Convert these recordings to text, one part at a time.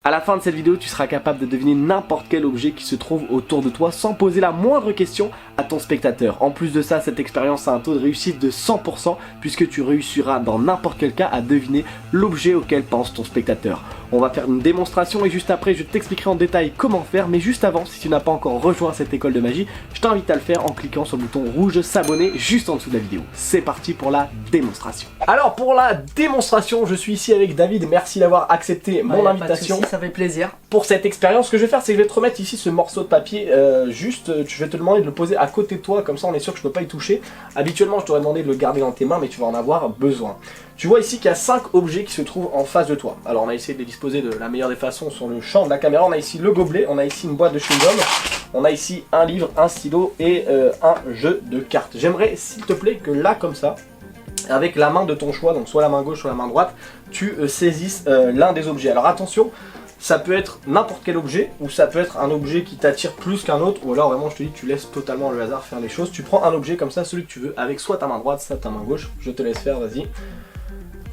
À la fin de cette vidéo, tu seras capable de deviner n'importe quel objet qui se trouve autour de toi sans poser la moindre question à ton spectateur. En plus de ça, cette expérience a un taux de réussite de 100% puisque tu réussiras dans n'importe quel cas à deviner l'objet auquel pense ton spectateur. On va faire une démonstration et juste après, je t'expliquerai en détail comment faire. Mais juste avant, si tu n'as pas encore rejoint cette école de magie, je t'invite à le faire en cliquant sur le bouton rouge s'abonner juste en dessous de la vidéo. C'est parti pour la démonstration. Alors pour la démonstration, je suis ici avec David. Merci d'avoir accepté mon invitation. Pas de soucis, ça fait plaisir. Pour cette expérience, ce que je vais faire, c'est que je vais te remettre ici ce morceau de papier. Je vais te demander de le poser à côté de toi, comme ça on est sûr que je peux pas y toucher. Habituellement, je t'aurais demandé de le garder dans tes mains, mais tu vas en avoir besoin. Tu vois ici qu'il y a 5 objets qui se trouvent en face de toi. Alors on a essayé de les disposer de la meilleure des façons sur le champ de la caméra. On a ici le gobelet, on a ici une boîte de chewing-gum, on a ici un livre, un stylo et un jeu de cartes. J'aimerais, s'il te plaît, que là, comme ça, avec la main de ton choix, donc soit la main gauche, soit la main droite, tu saisisses l'un des objets. Alors attention, ça peut être n'importe quel objet, ou ça peut être un objet qui t'attire plus qu'un autre, ou alors vraiment je te dis tu laisses totalement le hasard faire les choses. Tu prends un objet comme ça, celui que tu veux, avec soit ta main droite, soit ta main gauche. Je te laisse faire, vas-y.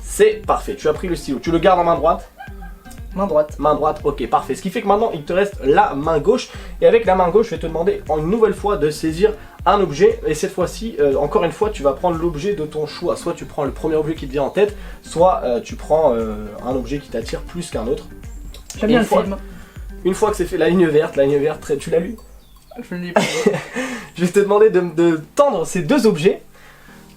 C'est parfait, tu as pris le stylo, tu le gardes en main droite. Main droite. Main droite, ok, parfait. Ce qui fait que maintenant il te reste la main gauche, et avec la main gauche je vais te demander une nouvelle fois de saisir un objet, et cette fois-ci, encore une fois, tu vas prendre l'objet de ton choix. Soit tu prends le premier objet qui te vient en tête, soit tu prends un objet qui t'attire plus qu'un autre. J'aime bien le film. Une fois que c'est fait, la ligne verte, tu l'as lu? Je l'ai pas. Je vais te demander de tendre ces deux objets.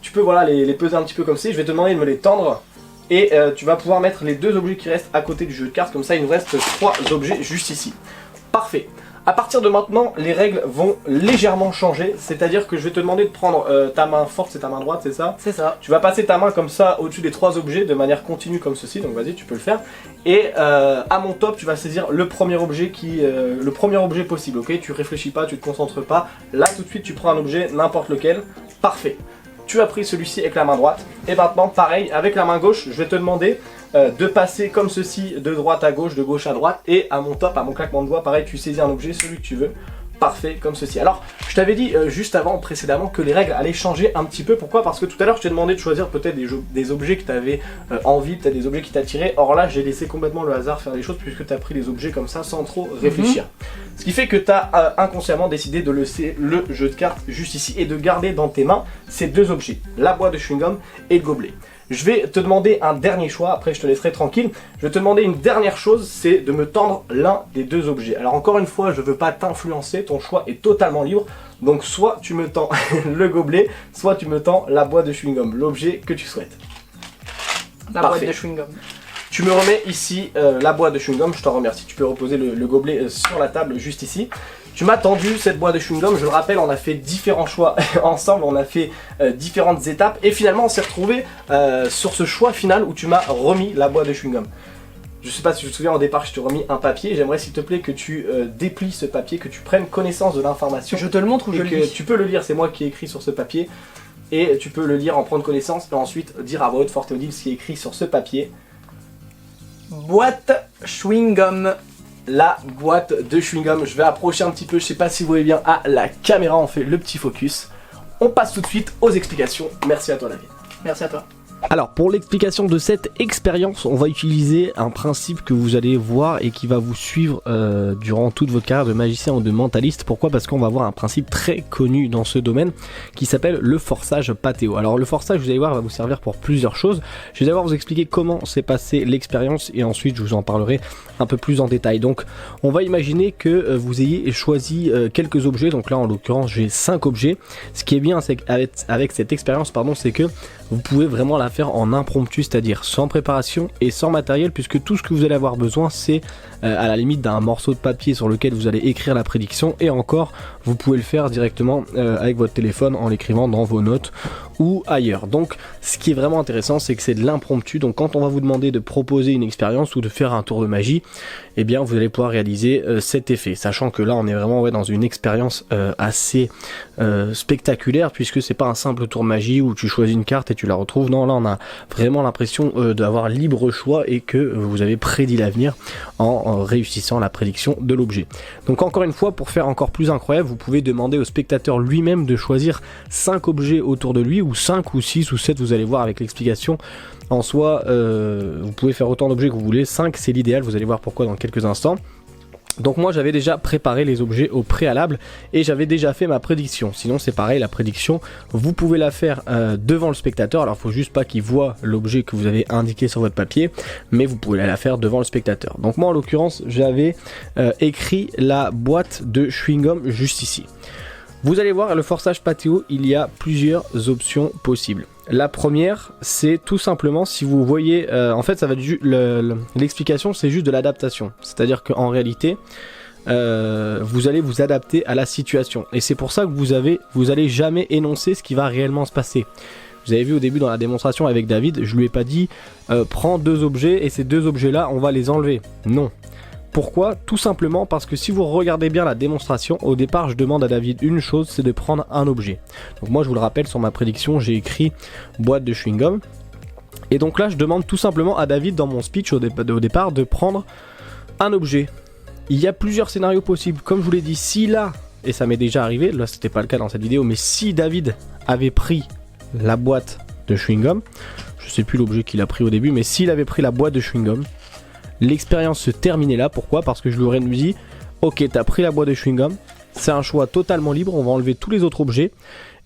Tu peux voilà, les peser un petit peu comme ça. Je vais te demander de me les tendre. Et tu vas pouvoir mettre les deux objets qui restent à côté du jeu de cartes. Comme ça, il nous reste 3 objets juste ici. Parfait. À partir de maintenant, les règles vont légèrement changer. C'est-à-dire que je vais te demander de prendre ta main forte, c'est ta main droite, c'est ça? C'est ça. Tu vas passer ta main comme ça au-dessus des 3 objets de manière continue comme ceci. Donc vas-y, tu peux le faire. Et à mon top, tu vas saisir le premier objet possible. Ok, tu réfléchis pas, tu te concentres pas. Là, tout de suite, tu prends un objet, n'importe lequel. Parfait. Tu as pris celui-ci avec la main droite. Et maintenant, pareil, avec la main gauche, je vais te demander de passer comme ceci, de droite à gauche, de gauche à droite. Et à mon top, à mon claquement de doigts, pareil, tu saisis un objet, celui que tu veux. Parfait, comme ceci. Alors, je t'avais dit juste avant, précédemment, que les règles allaient changer un petit peu. Pourquoi? Parce que tout à l'heure, je t'ai demandé de choisir peut-être des objets que tu avais envie, peut-être des objets qui t'attiraient. Or là, j'ai laissé complètement le hasard faire les choses puisque tu as pris les objets comme ça sans trop réfléchir. Ce qui fait que tu as inconsciemment décidé de laisser le jeu de cartes juste ici et de garder dans tes mains ces deux objets, la boîte de chewing-gum et le gobelet. Je vais te demander un dernier choix, après je te laisserai tranquille. Je vais te demander une dernière chose, c'est de me tendre l'un des deux objets. Alors encore une fois, je ne veux pas t'influencer, ton choix est totalement libre. Donc soit tu me tends le gobelet, soit tu me tends la boîte de chewing-gum, l'objet que tu souhaites. La boîte de chewing-gum. Tu me remets ici la boîte de chewing-gum, je t'en remercie. Tu peux reposer le gobelet sur la table juste ici. Tu m'as tendu cette boîte de chewing-gum, je le rappelle, on a fait différents choix ensemble, on a fait différentes étapes et finalement on s'est retrouvé sur ce choix final où tu m'as remis la boîte de chewing-gum. Je sais pas si tu te souviens, au départ je t'ai remis un papier, j'aimerais s'il te plaît que tu déplies ce papier, que tu prennes connaissance de l'information. Je te le montre ou je le lis? Tu peux le lire, c'est moi qui ai écrit sur ce papier et tu peux le lire, en prendre connaissance et ensuite dire à voix haute, forte et audible ce qui est écrit sur ce papier. Boîte chewing-gum. La boîte de chewing-gum, je vais approcher un petit peu, je sais pas si vous voyez bien à la caméra, on fait le petit focus. On passe tout de suite aux explications. Merci à toi David. Merci à toi. Alors pour l'explication de cette expérience, on va utiliser un principe que vous allez voir et qui va vous suivre durant toute votre carrière de magicien ou de mentaliste. Pourquoi? Parce qu'on va avoir un principe très connu dans ce domaine qui s'appelle le forçage Patéo. Alors le forçage, vous allez voir, va vous servir pour plusieurs choses. Je vais d'abord vous expliquer comment s'est passée l'expérience et ensuite je vous en parlerai un peu plus en détail. Donc on va imaginer que vous ayez choisi quelques objets. Donc là en l'occurrence j'ai 5 objets. Ce qui est bien avec cette expérience, c'est que vous pouvez vraiment la faire en impromptu, c'est-à-dire sans préparation et sans matériel, puisque tout ce que vous allez avoir besoin c'est à la limite d'un morceau de papier sur lequel vous allez écrire la prédiction, et encore vous pouvez le faire directement avec votre téléphone en l'écrivant dans vos notes ou ailleurs. Donc ce qui est vraiment intéressant, c'est que c'est de l'impromptu. Donc quand on va vous demander de proposer une expérience ou de faire un tour de magie, eh bien vous allez pouvoir réaliser cet effet, sachant que là on est vraiment dans une expérience assez spectaculaire, puisque c'est pas un simple tour de magie où tu choisis une carte et tu la retrouves. Non, là on a vraiment l'impression d'avoir libre choix et que vous avez prédit l'avenir en réussissant la prédiction de l'objet. Donc encore une fois, pour faire encore plus incroyable, vous pouvez demander au spectateur lui-même de choisir 5 objets autour de lui, ou ou 5 ou 6 ou 7, vous allez voir avec l'explication. En soi, vous pouvez faire autant d'objets que vous voulez, 5 c'est l'idéal, vous allez voir pourquoi dans quelques instants. Donc moi j'avais déjà préparé les objets au préalable et j'avais déjà fait ma prédiction. Sinon c'est pareil, la prédiction, vous pouvez la faire devant le spectateur. Alors il faut juste pas qu'il voit l'objet que vous avez indiqué sur votre papier, mais vous pouvez la faire devant le spectateur. Donc moi en l'occurrence j'avais écrit la boîte de chewing-gum juste ici. Vous allez voir, le forçage Patéo, il y a plusieurs options possibles. La première, c'est tout simplement, si vous voyez, en fait ça va l'explication c'est juste de l'adaptation. C'est-à-dire qu'en réalité, vous allez vous adapter à la situation. Et c'est pour ça que vous allez jamais énoncer ce qui va réellement se passer. Vous avez vu au début dans la démonstration avec David, je lui ai pas dit, prends 2 objets et ces 2 objets là, on va les enlever. Non. Pourquoi? Tout simplement parce que si vous regardez bien la démonstration, au départ je demande à David une chose, c'est de prendre un objet. Donc moi je vous le rappelle, sur ma prédiction j'ai écrit boîte de chewing-gum. Et donc là je demande tout simplement à David dans mon speech au départ de prendre un objet. Il y a plusieurs scénarios possibles, comme je vous l'ai dit, si là, et ça m'est déjà arrivé, là c'était pas le cas dans cette vidéo, mais si David avait pris la boîte de chewing-gum, je sais plus l'objet qu'il a pris au début, mais s'il avait pris la boîte de chewing-gum, l'expérience se terminait là. Pourquoi? Parce que je lui aurais dit, ok, t'as pris la boîte de chewing-gum, c'est un choix totalement libre, on va enlever tous les autres objets.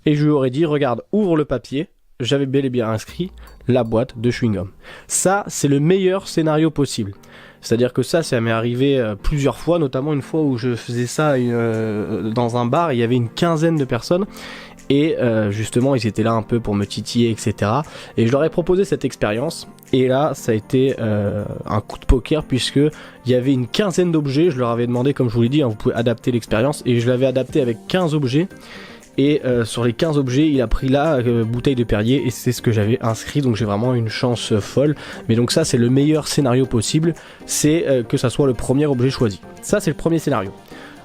Et je lui aurais dit, regarde, ouvre le papier, j'avais bel et bien inscrit la boîte de chewing-gum. Ça, c'est le meilleur scénario possible. C'est-à-dire que ça m'est arrivé plusieurs fois, notamment une fois où je faisais ça dans un bar, il y avait une quinzaine de personnes. Et justement ils étaient là un peu pour me titiller, etc. Et je leur ai proposé cette expérience. Et là ça a été un coup de poker, puisque il y avait une quinzaine d'objets. Je leur avais demandé, comme je vous l'ai dit, hein, vous pouvez adapter l'expérience. Et je l'avais adapté avec 15 objets. Et sur les 15 objets il a pris la bouteille de Perrier. Et c'est ce que j'avais inscrit. Donc j'ai vraiment une chance folle. Mais donc ça c'est le meilleur scénario possible. C'est que ça soit le premier objet choisi. Ça c'est le premier scénario.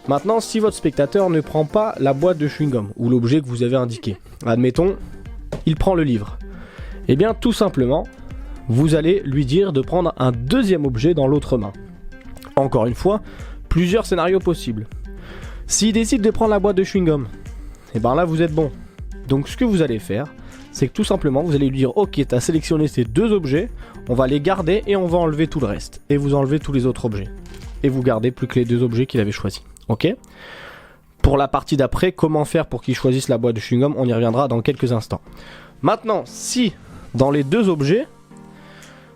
Maintenant, si votre spectateur ne prend pas la boîte de chewing-gum ou l'objet que vous avez indiqué, admettons, il prend le livre, eh bien tout simplement, vous allez lui dire de prendre un deuxième objet dans l'autre main. Encore une fois, plusieurs scénarios possibles. S'il décide de prendre la boîte de chewing-gum, eh bien là vous êtes bon. Donc ce que vous allez faire, c'est que tout simplement, vous allez lui dire, ok, tu as sélectionné ces 2 objets, on va les garder et on va enlever tout le reste. Et vous enlevez tous les autres objets. Et vous gardez plus que les 2 objets qu'il avait choisis. Ok. Pour la partie d'après, comment faire pour qu'il choisisse la boîte de chewing-gum, on y reviendra dans quelques instants. Maintenant, si dans les 2 objets,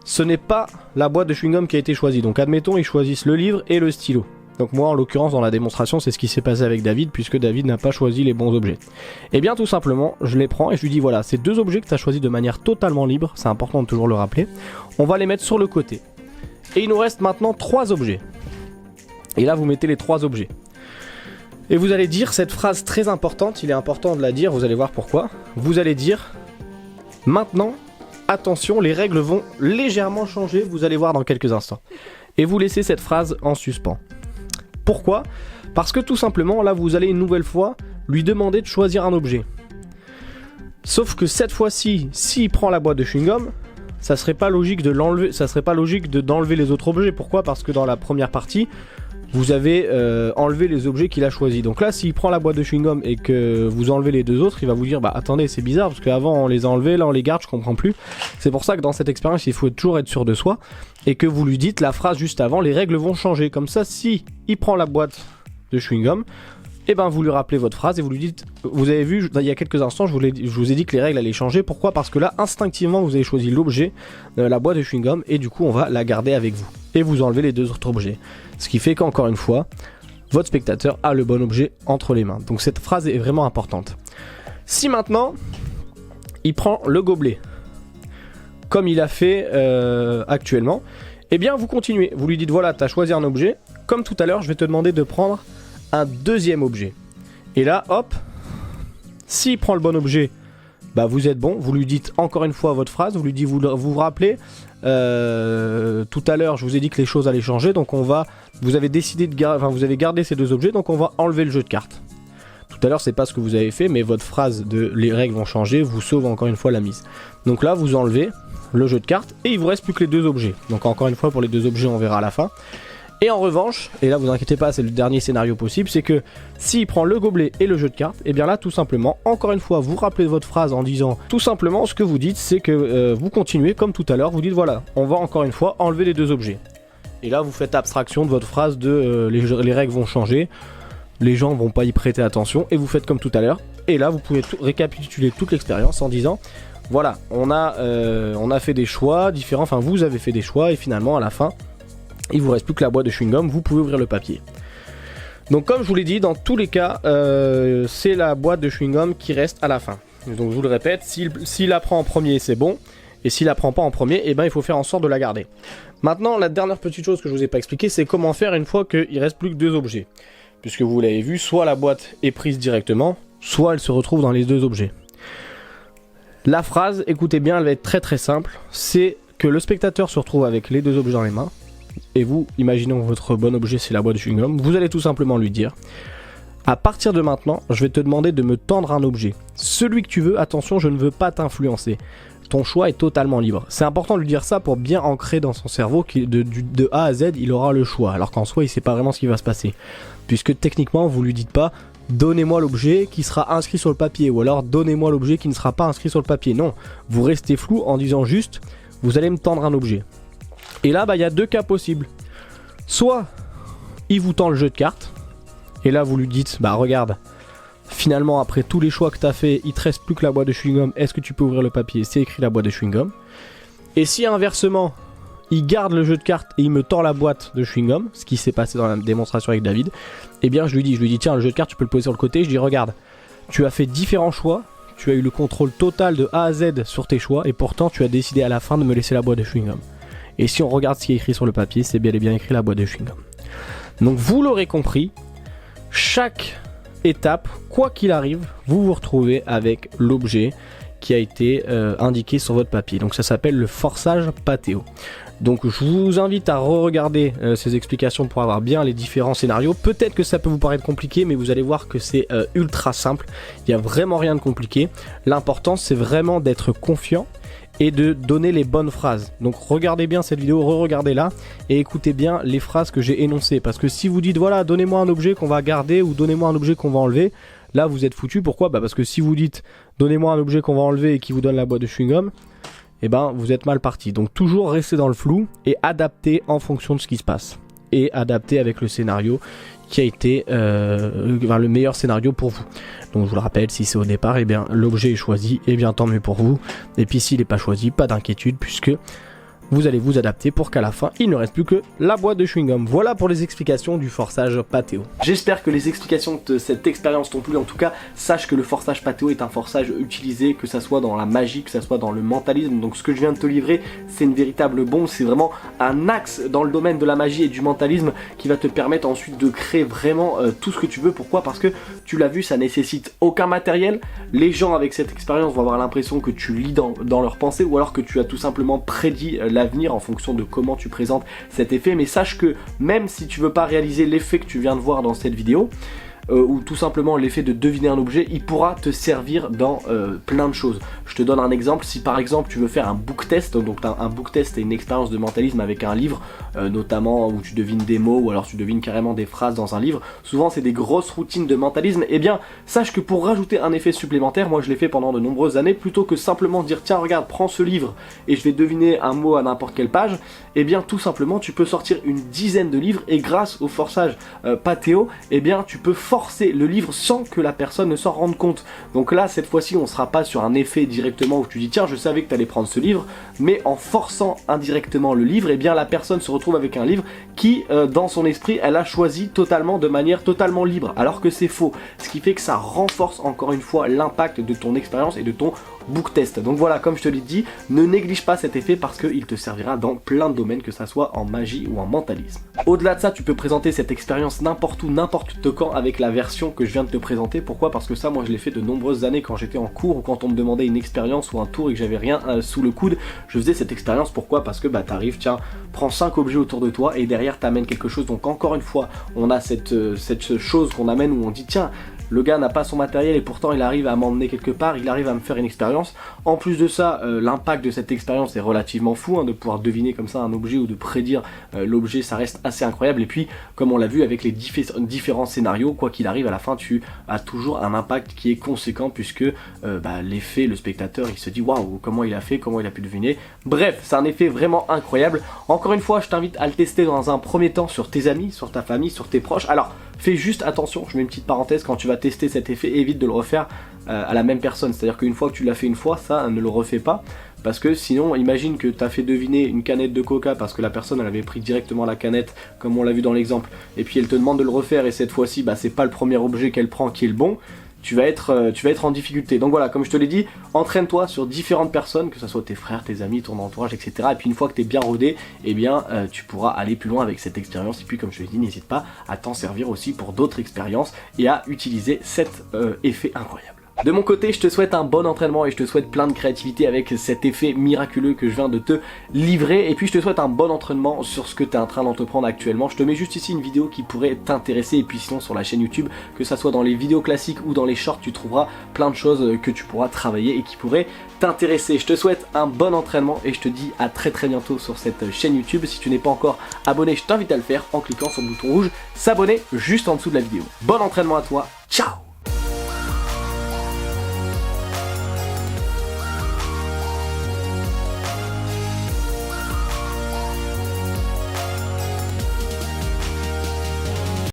ce n'est pas la boîte de chewing-gum qui a été choisie, donc admettons ils choisissent le livre et le stylo. Donc moi en l'occurrence dans la démonstration c'est ce qui s'est passé avec David, puisque David n'a pas choisi les bons objets. Et bien tout simplement je les prends et je lui dis voilà, ces 2 objets que tu as choisis de manière totalement libre, c'est important de toujours le rappeler, on va les mettre sur le côté. Et il nous reste maintenant 3 objets. Et là vous mettez les 3 objets. Et vous allez dire cette phrase très importante, il est important de la dire, vous allez voir pourquoi. Vous allez dire, maintenant, attention, les règles vont légèrement changer, vous allez voir dans quelques instants. Et vous laissez cette phrase en suspens. Pourquoi? Parce que tout simplement, là vous allez une nouvelle fois lui demander de choisir un objet. Sauf que cette fois-ci, s'il prend la boîte de chewing-gum, ça serait pas logique de l'enlever, ça serait pas logique d'enlever les autres objets. Pourquoi? Parce que dans la première partie, vous avez enlevé les objets qu'il a choisis. Donc là, s'il prend la boîte de chewing-gum et que vous enlevez les 2 autres, il va vous dire, bah attendez, c'est bizarre, parce qu'avant on les a enlevés, là on les garde, je comprends plus. C'est pour ça que dans cette expérience, il faut toujours être sûr de soi, et que vous lui dites la phrase juste avant, les règles vont changer. Comme ça, si il prend la boîte de chewing-gum, et ben vous lui rappelez votre phrase et vous lui dites, vous avez vu il y a quelques instants je vous ai dit que les règles allaient changer. Pourquoi? Parce que là instinctivement vous avez choisi l'objet, la boîte de chewing-gum, et du coup on va la garder avec vous et vous enlevez les 2 autres objets, ce qui fait qu'encore une fois votre spectateur a le bon objet entre les mains. Donc cette phrase est vraiment importante. Si maintenant il prend le gobelet comme il a fait actuellement, et bien vous continuez, vous lui dites voilà, tu as choisi un objet, comme tout à l'heure je vais te demander de prendre un deuxième objet. Et là, hop, s'il prend le bon objet, bah vous êtes bon. Vous lui dites encore une fois votre phrase. Vous lui dites, vous rappelez, tout à l'heure, je vous ai dit que les choses allaient changer. Donc vous avez décidé vous avez gardé ces 2 objets. Donc on va enlever le jeu de cartes. Tout à l'heure, c'est pas ce que vous avez fait, mais votre phrase de les règles vont changer vous sauve encore une fois la mise. Donc là, vous enlevez le jeu de cartes et il vous reste plus que les 2 objets. Donc encore une fois, pour les 2 objets, on verra à la fin. Et en revanche, et là vous inquiétez pas, c'est le dernier scénario possible, c'est que s'il prend le gobelet et le jeu de cartes, et bien là tout simplement, encore une fois, vous rappelez votre phrase en disant tout simplement ce que vous dites, c'est que vous continuez comme tout à l'heure, vous dites voilà, on va encore une fois enlever les deux objets. Et là vous faites abstraction de votre phrase de les règles vont changer, les gens vont pas y prêter attention, et vous faites comme tout à l'heure. Et là vous pouvez récapituler toute l'expérience en disant voilà, on a fait des choix différents, enfin vous avez fait des choix, et finalement à la fin, il vous reste plus que la boîte de chewing-gum, vous pouvez ouvrir le papier. Donc comme je vous l'ai dit, dans tous les cas, c'est la boîte de chewing-gum qui reste à la fin. Donc je vous le répète, s'il la prend en premier, c'est bon. Et s'il la prend pas en premier, eh ben, il faut faire en sorte de la garder. Maintenant, la dernière petite chose que je vous ai pas expliqué, c'est comment faire une fois qu'il reste plus que deux objets. Puisque vous l'avez vu, soit la boîte est prise directement, soit elle se retrouve dans les deux objets. La phrase, écoutez bien, elle va être très très simple. C'est que le spectateur se retrouve avec les deux objets dans les mains. Et vous, imaginons que votre bon objet c'est la boîte de chewing-gum, vous allez tout simplement lui dire à partir de maintenant, je vais te demander de me tendre un objet. Celui que tu veux, attention, je ne veux pas t'influencer. Ton choix est totalement libre. C'est important de lui dire ça pour bien ancrer dans son cerveau que de A à Z, il aura le choix. Alors qu'en soi, il ne sait pas vraiment ce qui va se passer. Puisque techniquement, vous lui dites pas donnez-moi l'objet qui sera inscrit sur le papier. Ou alors donnez-moi l'objet qui ne sera pas inscrit sur le papier. Non, vous restez flou en disant juste vous allez me tendre un objet. Et là, il y a deux cas possibles. Soit il vous tend le jeu de cartes, et là vous lui dites, regarde, finalement après tous les choix que tu as fait, il te reste plus que la boîte de chewing-gum, est-ce que tu peux ouvrir le papier? C'est écrit la boîte de chewing-gum. Et si inversement, il garde le jeu de cartes et il me tend la boîte de chewing-gum, ce qui s'est passé dans la démonstration avec David, eh bien je lui dis tiens, le jeu de cartes tu peux le poser sur le côté, je dis regarde, tu as fait différents choix, tu as eu le contrôle total de A à Z sur tes choix, et pourtant tu as décidé à la fin de me laisser la boîte de chewing-gum. Et si on regarde ce qui est écrit sur le papier, c'est bel et bien écrit la boîte de chewing-gum. Donc vous l'aurez compris, chaque étape, quoi qu'il arrive, vous vous retrouvez avec l'objet qui a été indiqué sur votre papier. Donc ça s'appelle le forçage Patheau. Donc je vous invite à re-regarder ces explications pour avoir bien les différents scénarios. Peut-être que ça peut vous paraître compliqué, mais vous allez voir que c'est ultra simple. Il n'y a vraiment rien de compliqué. L'important c'est vraiment d'être confiant et de donner les bonnes phrases. Donc regardez bien cette vidéo, re-regardez-la et écoutez bien les phrases que j'ai énoncées. Parce que si vous dites voilà, donnez-moi un objet qu'on va garder ou donnez-moi un objet qu'on va enlever, là vous êtes foutu. Pourquoi ? Parce que si vous dites donnez-moi un objet qu'on va enlever et qui vous donne la boîte de chewing-gum, eh ben vous êtes mal parti. Donc toujours rester dans le flou et adapter en fonction de ce qui se passe. Et adapter avec le scénario qui a été le meilleur scénario pour vous. Donc je vous le rappelle, si c'est au départ, eh bien l'objet est choisi, et bien tant mieux pour vous. Et puis s'il n'est pas choisi, pas d'inquiétude, puisque vous allez vous adapter pour qu'à la fin, il ne reste plus que la boîte de chewing-gum. Voilà pour les explications du forçage Patheau. J'espère que les explications de cette expérience t'ont plu. En tout cas, sache que le forçage Patheau est un forçage utilisé, que ça soit dans la magie, que ça soit dans le mentalisme. Donc ce que je viens de te livrer, c'est une véritable bombe. C'est vraiment un axe dans le domaine de la magie et du mentalisme qui va te permettre ensuite de créer vraiment tout ce que tu veux. Pourquoi ? Parce que tu l'as vu, ça nécessite aucun matériel. Les gens avec cette expérience vont avoir l'impression que tu lis dans leurs pensées, ou alors que tu as tout simplement prédit l'avenir en fonction de comment tu présentes cet effet. Mais sache que même si tu veux pas réaliser l'effet que tu viens de voir dans cette vidéo, ou tout simplement l'effet de deviner un objet, il pourra te servir dans plein de choses. Je te donne un exemple, si par exemple tu veux faire un book test, donc un book test est une expérience de mentalisme avec un livre, notamment où tu devines des mots ou alors tu devines carrément des phrases dans un livre, souvent c'est des grosses routines de mentalisme, et bien sache que pour rajouter un effet supplémentaire, moi je l'ai fait pendant de nombreuses années, plutôt que simplement dire tiens regarde prends ce livre et je vais deviner un mot à n'importe quelle page, et bien tout simplement tu peux sortir une dizaine de livres et grâce au forçage Patheau, et bien tu peux forcer le livre sans que la personne ne s'en rende compte. Donc là cette fois-ci on sera pas sur un effet directement où tu dis tiens je savais que tu allais prendre ce livre, mais en forçant indirectement le livre, et bien la personne se retrouve avec un livre qui dans son esprit elle a choisi totalement de manière totalement libre, alors que c'est faux, ce qui fait que ça renforce encore une fois l'impact de ton expérience et de ton book test. Donc voilà, comme je te l'ai dit, ne néglige pas cet effet parce qu'il te servira dans plein de domaines, que ça soit en magie ou en mentalisme. Au-delà de ça, tu peux présenter cette expérience n'importe où, n'importe quand avec la version que je viens de te présenter. Pourquoi ? Parce que ça, moi je l'ai fait de nombreuses années quand j'étais en cours, ou quand on me demandait une expérience ou un tour et que j'avais rien sous le coude, je faisais cette expérience. Pourquoi ? Parce que t'arrives, tiens, prends 5 objets autour de toi et derrière t'amènes quelque chose. Donc encore une fois, on a cette chose qu'on amène où on dit tiens, le gars n'a pas son matériel et pourtant il arrive à m'emmener quelque part, il arrive à me faire une expérience. En plus de ça, l'impact de cette expérience est relativement fou, hein, de pouvoir deviner comme ça un objet ou de prédire l'objet, ça reste assez incroyable. Et puis, comme on l'a vu avec les différents scénarios, quoi qu'il arrive, à la fin tu as toujours un impact qui est conséquent puisque l'effet, le spectateur il se dit waouh, comment il a fait, comment il a pu deviner. Bref, c'est un effet vraiment incroyable. Encore une fois, je t'invite à le tester dans un premier temps sur tes amis, sur ta famille, sur tes proches. Alors, fais juste attention, je mets une petite parenthèse, quand tu vas tester cet effet, évite de le refaire à la même personne. C'est-à-dire qu'une fois que tu l'as fait une fois, ça, ne le refais pas. Parce que sinon, imagine que tu as fait deviner une canette de coca parce que la personne elle avait pris directement la canette, comme on l'a vu dans l'exemple, et puis elle te demande de le refaire et cette fois-ci, c'est pas le premier objet qu'elle prend qui est le bon. Tu vas être en difficulté. Donc voilà, comme je te l'ai dit, entraîne-toi sur différentes personnes, que ce soit tes frères, tes amis, ton entourage, etc. Et puis une fois que tu es bien rodé, eh bien tu pourras aller plus loin avec cette expérience. Et puis comme je te l'ai dit, n'hésite pas à t'en servir aussi pour d'autres expériences et à utiliser cet effet incroyable. De mon côté, je te souhaite un bon entraînement et je te souhaite plein de créativité avec cet effet miraculeux que je viens de te livrer. Et puis je te souhaite un bon entraînement sur ce que tu es en train d'entreprendre actuellement. Je te mets juste ici une vidéo qui pourrait t'intéresser. Et puis sinon sur la chaîne YouTube, que ça soit dans les vidéos classiques ou dans les shorts, tu trouveras plein de choses que tu pourras travailler et qui pourraient t'intéresser. Je te souhaite un bon entraînement et je te dis à très bientôt sur cette chaîne YouTube. Si tu n'es pas encore abonné, je t'invite à le faire en cliquant sur le bouton rouge s'abonner juste en dessous de la vidéo. Bon entraînement à toi, ciao!